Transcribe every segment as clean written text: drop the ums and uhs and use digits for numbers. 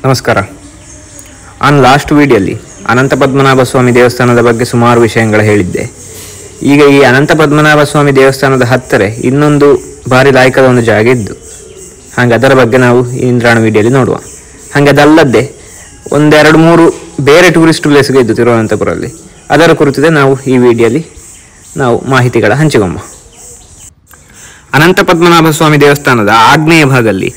ನಮಸ್ಕಾರ. ಲಾಸ್ಟ್ ವಿಡಿಯೋಲಿ ಅನಂತ ಪದ್ಮನಾಭ ಸ್ವಾಮಿ ದೇವಸ್ಥಾನದ ಬಗ್ಗೆ ಸುಮಾರು ವಿಷಯಗಳು ಹೇಳಿದ್ದೆ. ಈಗ ಈ ಅನಂತ ಪದ್ಮನಾಭ ಸ್ವಾಮಿ ದೇವಸ್ಥಾನದ ಹತ್ತಿರ ಇನ್ನೊಂದು ಭಾರಿ ಲಾಯಕದ ಒಂದು ಜಾಗ ಇದ್ದು, ಹಾಗೆ ಅದರ ಬಗ್ಗೆ ನಾವು ಈ ಇಂದ್ರಾಣ ವಿಡಿಯೋಲಿ ನೋಡುವ. ಹಾಗೆ ಅದಲ್ಲದೆ ಒಂದೆರಡು ಮೂರು ಬೇರೆ ಟೂರಿಸ್ಟ್ ಪ್ಲೇಸ್ಗೆ ಇದ್ದು ತಿರುವನಂತಪುರಲ್ಲಿ, ಅದರ ಕುರಿತಿದೆ ನಾವು ಈ ವಿಡಿಯೋಲಿ ನಾವು ಮಾಹಿತಿಗಳ ಹಂಚಿಕೊಂಬ. ಅನಂತ ಪದ್ಮನಾಭ ಸ್ವಾಮಿ ದೇವಸ್ಥಾನದ ಆಗ್ನೇಯ ಭಾಗದಲ್ಲಿ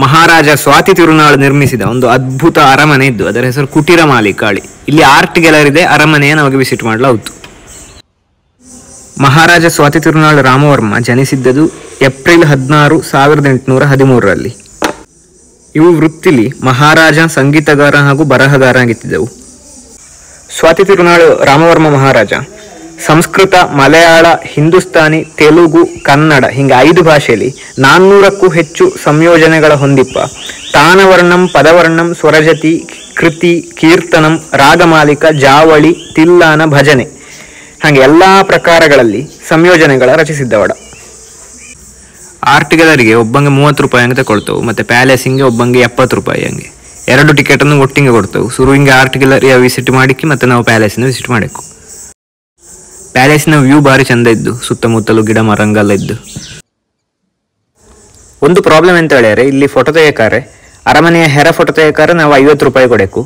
ಮಹಾರಾಜ ಸ್ವಾತಿ ತಿರುನಾಳು ನಿರ್ಮಿಸಿದ ಒಂದು ಅದ್ಭುತ ಅರಮನೆ ಇದ್ದು, ಅದರ ಹೆಸರು ಕುಟೀರ ಮಾಲಿಕಾಳಿ. ಇಲ್ಲಿ ಆರ್ಟ್ ಗ್ಯಾಲರಿ ಇದೆ, ಅರಮನೆಯ ನಮಗೆ ವಿಸಿಟ್ ಮಾಡಲಾಯಿತು. ಮಹಾರಾಜ ಸ್ವಾತಿ ತಿರುನಾಳು ರಾಮವರ್ಮ ಜನಿಸಿದ್ದದು ಏಪ್ರಿಲ್ 16, 1813ರಲ್ಲಿ. ಇವು ವೃತ್ತಿಲಿ ಮಹಾರಾಜ, ಸಂಗೀತಗಾರ ಹಾಗೂ ಬರಹಗಾರ ಆಗಿದ್ದವು. ಸ್ವಾತಿ ತಿರುನಾಳು ರಾಮವರ್ಮ ಮಹಾರಾಜ ಸಂಸ್ಕೃತ, ಮಲಯಾಳ, ಹಿಂದೂಸ್ತಾನಿ, ತೆಲುಗು, ಕನ್ನಡ ಹೀಗೆ 5 ಭಾಷೆಯಲ್ಲಿ 400ಕ್ಕೂ ಹೆಚ್ಚು ಸಂಯೋಜನೆಗಳ ಹೊಂದಿಪ್ಪ ತಾನವರ್ಣಂ, ಪದವರ್ಣಂ, ಸ್ವರಜತಿ, ಕೃತಿ, ಕೀರ್ತನಂ, ರಾಗಮಾಲಿಕ, ಜಾವಳಿ, ತಿಲ್ಲಾನ, ಭಜನೆ ಹಾಗೆ ಎಲ್ಲ ಪ್ರಕಾರಗಳಲ್ಲಿ ಸಂಯೋಜನೆಗಳ ರಚಿಸಿದ್ದವಡ. ಆರ್ಟ್ ಗ್ಯಾಲರಿಗೆ ಒಬ್ಬಂಗೆ 30 ರೂಪಾಯಿ ಹಂಗೆ ತಗೊಳ್ತವು, ಮತ್ತು ಪ್ಯಾಲೇಸಿಂಗೆ ಒಬ್ಬಂಗೆ 70 ರೂಪಾಯಿ ಹಂಗೆ 2 ಟಿಕೆಟನ್ನು ಒಟ್ಟಿಗೆ ಕೊಡ್ತವು. ಶುರುವಿಂಗೆ ಆರ್ಟ್ ಗ್ಯಾಲರಿಯ ವಿಸಿಟ್ ಮಾಡಿಕ್ಕಿ ಮತ್ತು ನಾವು ಪ್ಯಾಲೇಸಿನ ವಿಸಿಟ್ ಮಾಡಬೇಕು. ಪ್ಯಾಲೇಸಿನ ವ್ಯೂ ಭಾರಿ ಚಂದ ಇದ್ದು, ಸುತ್ತಮುತ್ತಲು ಗಿಡ ಮರಂಗೆಲ್ಲ ಇದ್ದು. ಒಂದು ಪ್ರಾಬ್ಲಮ್ ಎಂತ ಹೇಳಿದರೆ, ಇಲ್ಲಿ ಫೋಟೋ ತೆಗೆಯಕಾರೆ ಅರಮನೆಯ ಹೆರ ಫೋಟೋ ತೆಗೆಯಕಾರೆ ನಾವು 50 ರೂಪಾಯಿ ಕೊಡಬೇಕು,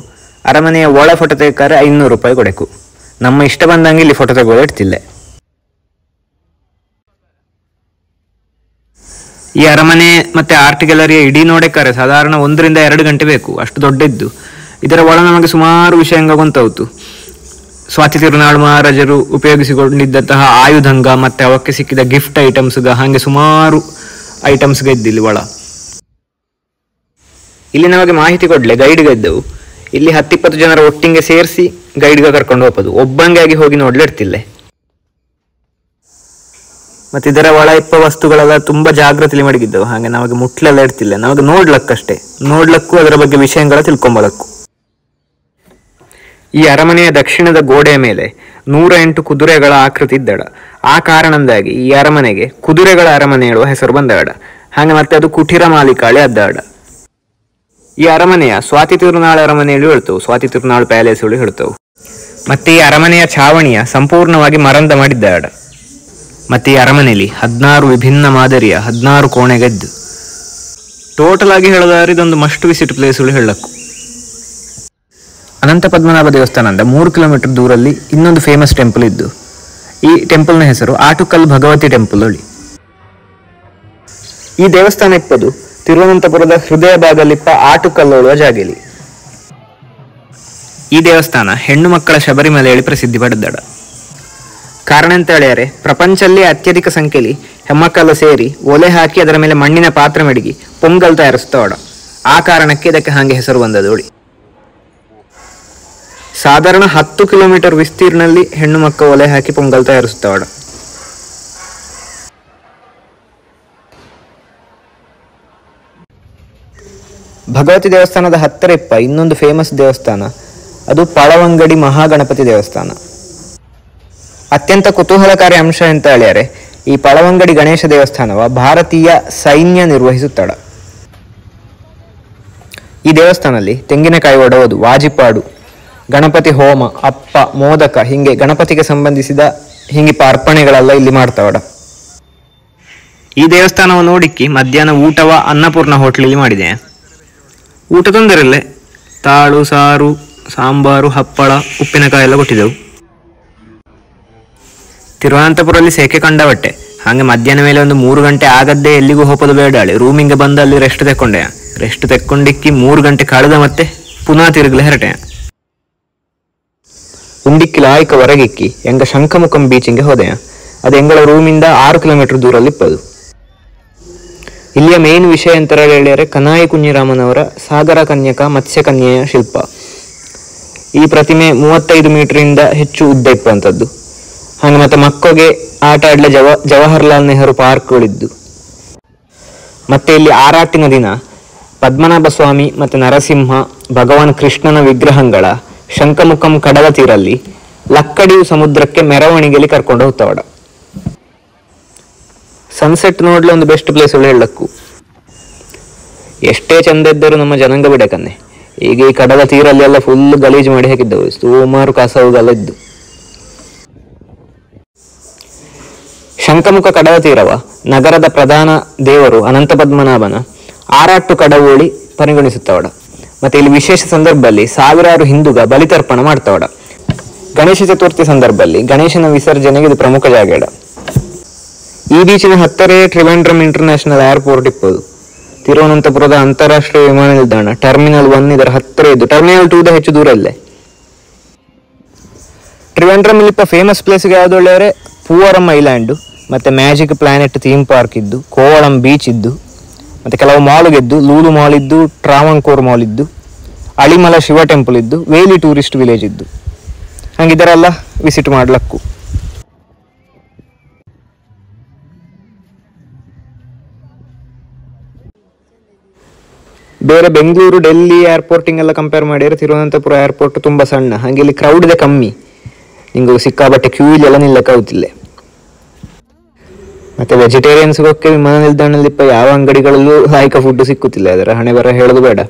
ಅರಮನೆಯ ಒಳ ಫೋಟೋ ತೆಗೆಯಕಾರೆ 500 ರೂಪಾಯಿ ಕೊಡಬೇಕು. ನಮ್ಮ ಇಷ್ಟ ಬಂದಂಗೆ ಇಲ್ಲಿ ಫೋಟೋ ತೆಗೆದು ಇಡ್ತಿಲ್ಲ. ಈ ಅರಮನೆ ಮತ್ತೆ ಆರ್ಟ್ ಗ್ಯಾಲರಿಯ ಇಡೀ ನೋಡಕ್ಕಾರೆ ಸಾಧಾರಣ 1 ರಿಂದ 2 ಗಂಟೆ ಬೇಕು, ಅಷ್ಟು ದೊಡ್ಡ ಇದ್ದು. ಇದರ ಒಳ ನಮಗೆ ಸುಮಾರು ವಿಷಯ ಗೊಂತಾಯಿತು. ಸ್ವಾತಿ ತಿರುನಾಳು ಮಹಾರಾಜರು ಉಪಯೋಗಿಸಿಕೊಂಡಿದ್ದಂತಹ ಆಯುಧಂಗ ಮತ್ತು ಅವಕ್ಕೆ ಸಿಕ್ಕಿದ ಗಿಫ್ಟ್ ಐಟಮ್ಸ್ಗ ಹಾಗೆ ಸುಮಾರು ಐಟಮ್ಸ್ಗೆ ಇದ್ದಿಲ್ಲಿ ಒಳ. ಇಲ್ಲಿ ನಮಗೆ ಮಾಹಿತಿ ಕೊಡ್ಲೆ ಗೈಡ್ಗೆ ಇದ್ದವು. ಇಲ್ಲಿ 10-20 ಜನರ ಒಟ್ಟಿಗೆ ಸೇರಿಸಿ ಗೈಡ್ಗೆ ಕರ್ಕೊಂಡು ಹೋಗೋದು, ಒಬ್ಬಂಗೆ ಆಗಿ ಹೋಗಿ ನೋಡ್ಲೆ ಇರ್ತಿಲ್ಲ. ಮತ್ತು ಇದರ ಒಳ ಇಪ್ಪ ವಸ್ತುಗಳೆಲ್ಲ ತುಂಬ ಜಾಗ್ರತೆಯಲ್ಲಿ ಮಡಗಿದ್ದವು, ಹಾಗೆ ನಮಗೆ ಮುಟ್ಲೆಲ್ಲ ಇರ್ತಿಲ್ಲ. ನಮಗೆ ನೋಡ್ಲಕ್ಕಷ್ಟೇ, ನೋಡ್ಲಕ್ಕೂ ಅದರ ಬಗ್ಗೆ ವಿಷಯಗಳ ತಿಳ್ಕೊಂಬಲಕ್ಕು. ಈ ಅರಮನೆಯ ದಕ್ಷಿಣದ ಗೋಡೆಯ ಮೇಲೆ 108 ಕುದುರೆಗಳ ಆಕೃತಿ ಇದ್ದಡ. ಆ ಕಾರಣದಿಂದಾಗಿ ಈ ಅರಮನೆಗೆ ಕುದುರೆಗಳ ಅರಮನೆ ಹೇಳುವ ಹೆಸರು ಬಂದಡ. ಹಾಗೆ ಮತ್ತೆ ಅದು ಕುಟೀರ ಮಾಲಿಕಾಳಿ ಅದ್ದಾಡ. ಈ ಅರಮನೆಯ ಸ್ವಾತಿ ತಿರುನಾಳು ಅರಮನೆಯಲ್ಲಿ ಹೇಳ್ತವು, ಸ್ವಾತಿ ತಿರುನಾಳು ಪ್ಯಾಲೇಸ್ ಹೇಳ್ತವು. ಮತ್ತೆ ಈ ಅರಮನೆಯ ಛಾವಣಿಯ ಸಂಪೂರ್ಣವಾಗಿ ಮರಂದ ಮಾಡಿದ್ದಾಡ. ಮತ್ತೆ ಈ ಅರಮನೆಯಲ್ಲಿ 16 ವಿಭಿನ್ನ ಮಾದರಿಯ 16 ಕೋಣೆಗೆದ್ದು. ಟೋಟಲ್ ಆಗಿ ಹೇಳೋದಾದ್ರೆ ಇದೊಂದು ಮಸ್ಟ್ ವಿಸಿಟ್ ಪ್ಲೇಸ್ಗಳು ಹೇಳಕ್ಕು. ಅನಂತ ಪದ್ಮನಾಭ ದೇವಸ್ಥಾನದಿಂದ 3 ಕಿಲೋಮೀಟರ್ ದೂರಲ್ಲಿ ಇನ್ನೊಂದು ಫೇಮಸ್ ಟೆಂಪಲ್ ಇದ್ದು, ಈ ಟೆಂಪಲ್ನ ಹೆಸರು ಆಟುಕಲ್ ಭಗವತಿ ಟೆಂಪಲ್ ಹೇಳಿ. ಈ ದೇವಸ್ಥಾನ ಇಪ್ಪದು ತಿರುವನಂತಪುರದ ಹೃದಯ ಭಾಗದಲ್ಲಿಪ್ಪ ಆಟುಕಲ್ ಹೇಳುವ ಜಾಗೆಲಿ. ಈ ದೇವಸ್ಥಾನ ಹೆಣ್ಣು ಮಕ್ಕಳ ಶಬರಿಮಲೆ ಹೇಳಿ ಪ್ರಸಿದ್ಧಿ ಪಡೆದಡ. ಕಾರಣ ಅಂತ ಹೇಳಿದರೆ, ಪ್ರಪಂಚದಲ್ಲಿ ಅತ್ಯಧಿಕ ಸಂಖ್ಯೆಯಲ್ಲಿ ಹೆಮ್ಮಕ್ಕಳು ಸೇರಿ ಒಲೆ ಹಾಕಿ ಅದರ ಮೇಲೆ ಮಣ್ಣಿನ ಪಾತ್ರ ಮಡಗಿ ಪೊಂಗಲ್ ತಯಾರಿಸ್ತಾವಡ. ಆ ಕಾರಣಕ್ಕೆ ಇದಕ್ಕೆ ಹಾಗೆ ಹೆಸರು ಬಂದದ ನೋಡಿ. ಸಾಧಾರಣ 10 ಕಿಲೋಮೀಟರ್ ವಿಸ್ತೀರ್ಣದಲ್ಲಿ ಹೆಣ್ಣು ಮಕ್ಕ ಒಲೆ ಹಾಕಿ ಪೊಂಗಲ್ ತಯಾರಿಸ್ತಾವಡ. ಭಗವತಿ ದೇವಸ್ಥಾನದ ಹತ್ತಿರ ಇಪ್ಪ ಇನ್ನೊಂದು ಫೇಮಸ್ ದೇವಸ್ಥಾನ, ಅದು ಪಳವಂಗಡಿ ಮಹಾಗಣಪತಿ ದೇವಸ್ಥಾನ. ಅತ್ಯಂತ ಕುತೂಹಲಕಾರಿ ಅಂಶ ಅಂತ ಹೇಳಿದರೆ, ಈ ಪಳವಂಗಡಿ ಗಣೇಶ ದೇವಸ್ಥಾನವ ಭಾರತೀಯ ಸೈನ್ಯ ನಿರ್ವಹಿಸುತ್ತಾಡ. ಈ ದೇವಸ್ಥಾನದಲ್ಲಿ ತೆಂಗಿನಕಾಯಿ ಒಡೆಯುವುದು, ವಾಜಿಪಾಡು, ಗಣಪತಿ ಹೋಮ, ಅಪ್ಪ, ಮೋದಕ ಹೀಗೆ ಗಣಪತಿಗೆ ಸಂಬಂಧಿಸಿದ ಹಿಂಗಿಪ್ಪ ಅರ್ಪಣೆಗಳೆಲ್ಲ ಇಲ್ಲಿ ಮಾಡ್ತಾವಡ. ಈ ದೇವಸ್ಥಾನವನ್ನು ನೋಡಿಕ್ಕಿ ಮಧ್ಯಾಹ್ನ ಊಟವ ಅನ್ನಪೂರ್ಣ ಹೋಟ್ಲಲ್ಲಿ ಮಾಡಿದೆ. ಊಟ ತೊಂದರೆಯಲ್ಲೇ ತಾಳು, ಸಾರು, ಸಾಂಬಾರು, ಹಪ್ಪಳ, ಉಪ್ಪಿನಕಾಯಿ ಎಲ್ಲ ಕೊಟ್ಟಿದ್ದೆವು. ತಿರುವನಂತಪುರಲ್ಲಿ ಸೆಕೆ ಕಂಡಬಟ್ಟೆ. ಹಾಗೆ ಮಧ್ಯಾಹ್ನ ಮೇಲೆ ಒಂದು 3 ಗಂಟೆ ಆಗದ್ದೇ ಎಲ್ಲಿಗೂ ಹೋಗೋದು ಬೇಡಾಳಿ. ರೂಮಿಂಗೆ ಬಂದು ಅಲ್ಲಿ ರೆಸ್ಟ್ ತೆಕ್ಕೊಂಡಿಕ್ಕಿ 3 ಗಂಟೆ ಕಳೆದ ಮತ್ತೆ ಪುನಃ ತಿರುಗಲೆ ಹೊರಟೆ. ಉಂಡಿಕ್ಕಿ ಲಾಯ್ಕ ಹೊರಗಿಕ್ಕಿ ಎಂಗ ಶಂಖಮುಖಂ ಬೀಚಿಂಗೆ ಹೋದೆಯ. ಅದು ಎಂಗಳ ರೂಮಿಂದ 6 ಕಿಲೋಮೀಟರ್ ದೂರಲ್ಲಿ ಇಪ್ಪದು. ಇಲ್ಲಿಯ ಮೇನ್ ವಿಷಯ ಅಂತ ಹೇಳಿದರೆ, ಕನಾಯಿ ಕುഞ്ഞിರಾಮನವರ ಸಾಗರ ಕನ್ಯಕ ಮತ್ಸ್ಯ ಕನ್ಯೆಯ ಶಿಲ್ಪ. ಈ ಪ್ರತಿಮೆ 35 ಮೀಟರಿಂದ ಹೆಚ್ಚು ಉದ್ದ ಇಪ್ಪಂಥದ್ದು. ಹಾಗೆ ಮತ್ತೆ ಮಕ್ಕಳಿಗೆ ಆಟ ಆಡಲೆ ಜವಾಹರ್ಲಾಲ್ ನೆಹರು ಪಾರ್ಕ್ಗಳಿದ್ದು. ಮತ್ತೆ ಇಲ್ಲಿ ಆರಾಟಿನ ದಿನ ಪದ್ಮನಾಭ ಸ್ವಾಮಿ ಮತ್ತು ನರಸಿಂಹ, ಭಗವಾನ್ ಕೃಷ್ಣನ ವಿಗ್ರಹಗಳ ಶಂಖಮುಖಂ ಕಡಲ ತೀರಲ್ಲಿ ಲಕ್ಕಡಿಯು ಸಮುದ್ರಕ್ಕೆ ಮೆರವಣಿಗೆಯಲ್ಲಿ ಕರ್ಕೊಂಡು ಹೋಗ್ತಾವಡ. ಸನ್ಸೆಟ್ ನೋಡ್ಲಿ ಒಂದು ಬೆಸ್ಟ್ ಪ್ಲೇಸ್ ಹೇಳಕ್ಕು. ಎಷ್ಟೇ ಚಂದ ಇದ್ದರೂ ನಮ್ಮ ಜನಾಂಗ ಬಿಡಕನ್ನೆ ಈಗ ಈ ಕಡಲ ತೀರಲ್ಲಿ ಎಲ್ಲ ಫುಲ್ ಗಲೀಜು ಮಾಡಿ ಹಾಕಿದ್ದವು, ಸುಮಾರು ಕಸವುಗಳೆಲ್ಲ ಇದ್ದು. ಶಂಖಮುಖ ಕಡಲ ತೀರವ ನಗರದ ಪ್ರಧಾನ ದೇವರು ಅನಂತ ಪದ್ಮನಾಭನ ಆರಾಟ್ಟು ಕಡವೋಳಿ ಪರಿಗಣಿಸುತ್ತವಡ. ಮತ್ತೆ ಇಲ್ಲಿ ವಿಶೇಷ ಸಂದರ್ಭದಲ್ಲಿ ಸಾವಿರಾರು ಹಿಂದೂಗ ಬಲಿತರ್ಪಣ ಮಾಡ್ತವಡ. ಗಣೇಶ ಚತುರ್ಥಿ ಸಂದರ್ಭದಲ್ಲಿ ಗಣೇಶನ ವಿಸರ್ಜನೆಗೆ ಇದು ಪ್ರಮುಖ ಜಾಗಡ. ಈ ಬೀಚಿನ ಹತ್ತರೇ ಟ್ರಿವೆಂಡ್ರಮ್ ಇಂಟರ್ನ್ಯಾಷನಲ್ ಏರ್ಪೋರ್ಟ್ ಇಪ್ಪದು. ತಿರುವನಂತಪುರದ ಅಂತಾರಾಷ್ಟ್ರೀಯ ವಿಮಾನ ನಿಲ್ದಾಣ ಟರ್ಮಿನಲ್ 1 ಇದರ ಹತ್ತಿರ ಇದ್ದು ಟರ್ಮಿನಲ್ 2 ಹೆಚ್ಚು ದೂರ ಇಲ್ಲೇ. ಟ್ರಿವೆಂಡ್ರಮ್ ಇಲ್ಲಿಪ್ಪ ಫೇಮಸ್ ಪ್ಲೇಸ್ಗೆ ಯಾವ್ದು ಒಳ್ಳೆಯವರೆ ಪೂವರಂ ಐಲ್ಯಾಂಡ್, ಮತ್ತೆ ಮ್ಯಾಜಿಕ್ ಪ್ಲಾನೆಟ್ ಥೀಮ್ ಪಾರ್ಕ್ ಇದ್ದು, ಕೋವಳಂ ಬೀಚ್ ಇದ್ದು, ಮತ್ತೆ ಕೆಲವು ಮಾಲ್ಗಿದ್ದು, ಲೂಲು ಮಾಲ್ ಇದ್ದು, ಟ್ರಾವಂಕೋರ್ ಮಾಲ್ ಇದ್ದು, ಅಳಿಮಲ ಶಿವ ಟೆಂಪಲ್ ಇದ್ದು, ವೇಲಿ ಟೂರಿಸ್ಟ್ ವಿಲೇಜ್ ಇದ್ದು. ಹಂಗಿದರೆಲ್ಲ ವಿಸಿಟ್ ಮಾಡ್ಲಕ್ಕು. ಬೇರೆ ಬೆಂಗಳೂರು ಡೆಲ್ಲಿ ಏರ್ಪೋರ್ಟಿಂಗ್ ಎಲ್ಲ ಕಂಪೇರ್ ಮಾಡಿದ್ರೆ ತಿರುವನಂತಪುರ ಏರ್ಪೋರ್ಟ್ ತುಂಬಾ ಸಣ್ಣ, ಹಾಗೆ ಇಲ್ಲಿ ಕ್ರೌಡ್ ಇದೆ ಕಮ್ಮಿ, ನಿಂಗೆ ಸಿಕ್ಕಾಬಟ್ಟೆ ಕ್ಯೂ ಇಲ್ಲೆಲ್ಲ ನಿಲ್ಲಕ್ಕಾಗುತ್ತಿಲ್ಲ. ಮತ್ತೆ ವೆಜಿಟೇರಿಯನ್ಸ್ಗೋಕ್ಕೆ ವಿಮಾನ ನಿಲ್ದಾಣದಲ್ಲಿ ಯಾವ ಅಂಗಡಿಗಳಲ್ಲೂ ಲಾಯ್ಕ ಫುಡ್ ಸಿಕ್ಕುತ್ತಿಲ್ಲ, ಅದರ ಹಣೆ ಬರ ಹೇಳೋದು ಬೇಡ.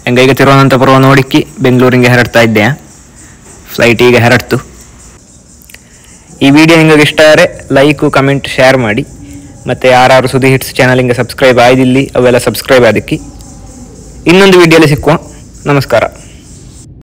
ಹೆಂಗ ಈಗ ತಿರುವನಂತಪುರ ನೋಡಿಕ್ಕಿ ಬೆಂಗಳೂರಿಗೆ ಹರಡ್ತಾ ಇದ್ದೆ, ಫ್ಲೈಟ್ ಈಗ ಹರಡ್ತು. ಈ ವಿಡಿಯೋ ನಿಮಗೆ ಇಷ್ಟ ಆದರೆ ಲೈಕು ಕಮೆಂಟ್ ಶೇರ್ ಮಾಡಿ. ಮತ್ತು ಯಾರು ಸುದ್ದಿ ಹಿಟ್ಸ್ ಚಾನಲಿಂಗೆ ಸಬ್ಸ್ಕ್ರೈಬ್ ಆಯ್ದಿಲ್ಲಿ ಅವೆಲ್ಲ ಸಬ್ಸ್ಕ್ರೈಬ್ ಆದಕ್ಕೆ. ಇನ್ನೊಂದು ವಿಡಿಯೋಲಿ ಸಿಕ್ಕುವ. ನಮಸ್ಕಾರ.